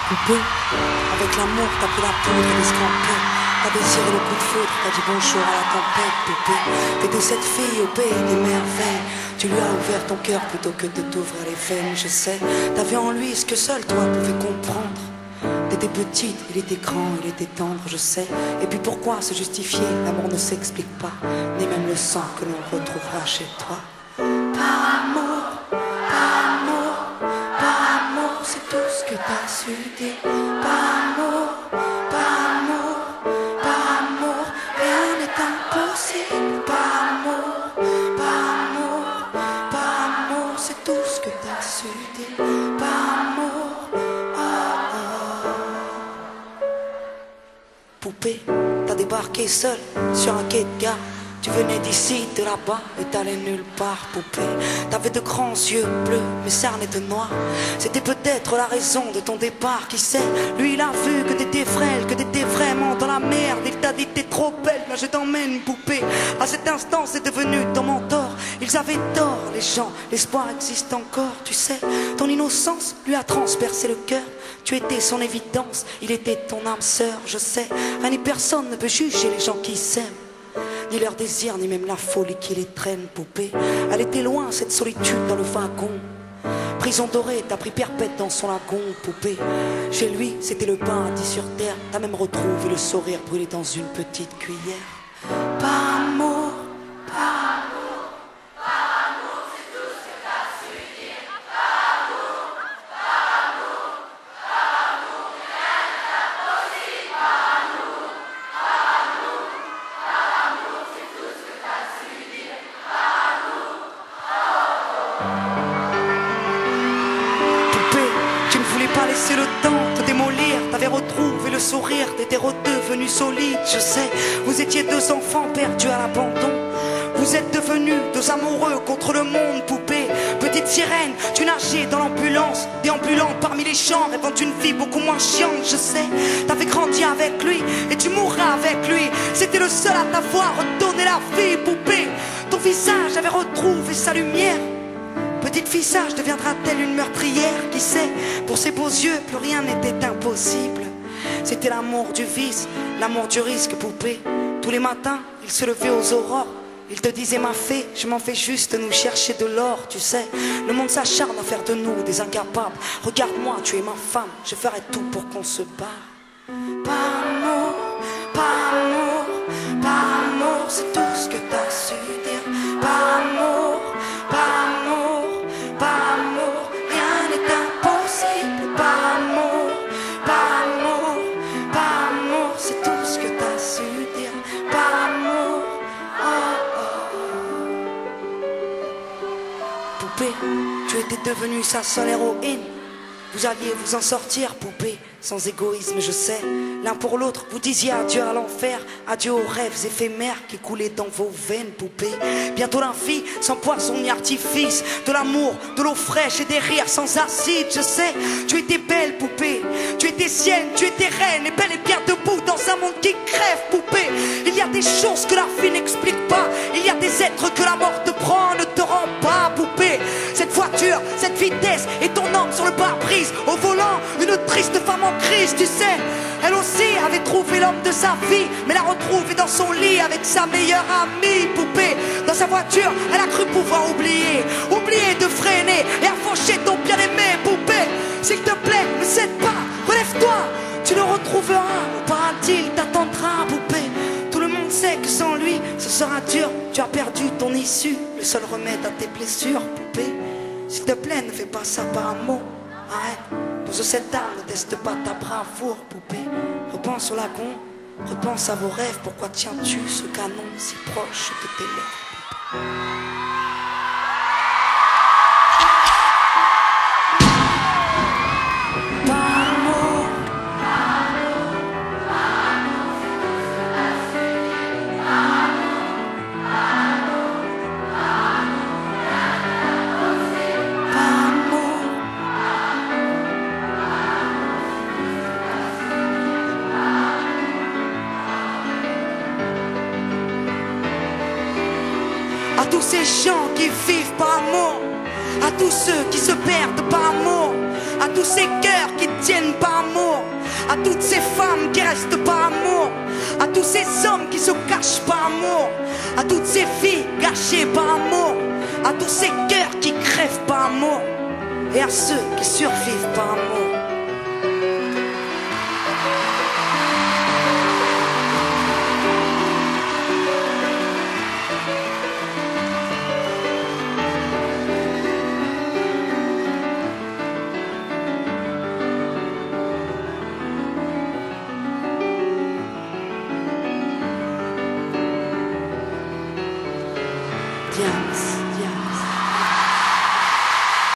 Poupée, avec l'amour t'as pris la poudre et l'escampette. T'as désiré le coup de foudre, t'as dit bonjour à la tempête. Poupée, t'étais cette fille au pays des merveilles. Tu lui as ouvert ton cœur plutôt que de t'ouvrir les veines. Je sais, t'avais en lui ce que seul toi pouvais comprendre. T'étais petite, il était grand, il était tendre, je sais. Et puis pourquoi se justifier? L'amour ne s'explique pas, ni même le sang que l'on retrouvera chez toi. Par amour, c'est tout ce que t'as su dire. Par amour, rien n'est impossible. Par amour, c'est tout ce que t'as su dire. Par amour, Poupée, t'as débarqué seule sur un quai de gare. Tu venais d'ici, de là-bas, et t'allais nulle part, poupée. T'avais de grands yeux bleus, mais cernés de noir. C'était peut-être la raison de ton départ, qui sait. Lui, il a vu que t'étais frêle, que t'étais vraiment dans la merde. Il t'a dit t'es trop belle, là je t'emmène, poupée. À cet instant, c'est devenu ton mentor. Ils avaient tort, les gens, l'espoir existe encore, tu sais. Ton innocence lui a transpercé le cœur. Tu étais son évidence, il était ton âme sœur, je sais. Rien ni personne ne peut juger les gens qui s'aiment, ni leur désir, ni même la folie qui les traîne, poupée. Elle était loin, cette solitude dans le wagon. Prison dorée, t'as pris perpète dans son lagon, poupée. Chez lui, c'était le paradis sur terre. T'as même retrouvé le sourire brûlé dans une petite cuillère. Par amour, c'est tout ce que t'as su dire. Par amour, rien n'est impossible. Par amour, c'est tout ce que t'as su dire. poupée, tu ne voulais pas laisser le temps te démolir. T'avais retrouvé le sourire, t'étais redevenu solide, je sais. Vous étiez deux enfants perdus à l'abandon. Vous êtes devenus deux amoureux contre le monde, poupée. Petite sirène, tu nageais dans l'ambulance, déambulant parmi les champs, rêvant d'une vie beaucoup moins chiante, je sais. T'avais grandi avec lui et tu mourras avec lui. C'était le seul à t'avoir redonné la vie, poupée. Ton visage avait retrouvé sa lumière. Petite fille sage, deviendra-t-elle une meurtrière? Qui sait? Pour ses beaux yeux, plus rien n'était impossible. C'était l'amour du vice, l'amour du risque, poupée. Tous les matins, il se levait aux aurores. Il te disait ma fée, je m'en fais juste nous chercher de l'or, tu sais. Le monde s'acharne à faire de nous des incapables. Regarde-moi, tu es ma femme, je ferai tout pour qu'on se barre. Par amour, c'est tout ce que t'as su dire. Par amour, rien n'est impossible. Par amour, c'est tout ce que t'as su dire. Par amour, Poupée, tu étais devenue sa seule héroïne. Vous alliez vous en sortir, poupée, sans égoïsme, je sais. L'un pour l'autre, vous disiez adieu à l'enfer, adieu aux rêves éphémères qui coulaient dans vos veines, poupée. Bientôt la vie, sans poison ni artifice, de l'amour, de l'eau fraîche et des rires sans acide, je sais. Tu étais belle, poupée, tu étais sienne, tu étais reine, et belle et bien debout dans un monde qui crève, poupée. Il y a des choses que la vie n'explique pas, il y a des êtres que la mort te prend, ne te rend pas, poupée. Cette voiture, cette vitesse, et ton homme sur le pare-brise, au volant, une triste femme en crise, tu sais. Elle aussi avait trouvé l'homme de sa vie, mais l'a retrouvé dans son lit avec sa meilleure amie, poupée. Dans sa voiture, elle a cru pouvoir oublier de freiner et à faucher ton bien-aimé, poupée. S'il te plaît, ne cède pas, relève-toi, tu le retrouveras au paradis, il t'attendra, poupée. Tout le monde sait que sans lui, ce sera dur, tu as perdu ton issue, le seul remède à tes blessures, poupée. S'il te plaît, ne fais pas ça par amour, arrête. Pose cette arme, ne teste pas ta bravoure, poupée. Repense au lagon, repense à vos rêves. Pourquoi tiens-tu ce canon si proche de tes lèvres? À tous ces gens qui vivent par amour, à tous ceux qui se perdent par amour, à tous ces cœurs qui tiennent par amour. restent par amour, à tous ces hommes qui se cachent par amour, à toutes ces filles gâchées par amour, à tous ces cœurs qui crèvent par amour, et à ceux qui survivent par amour.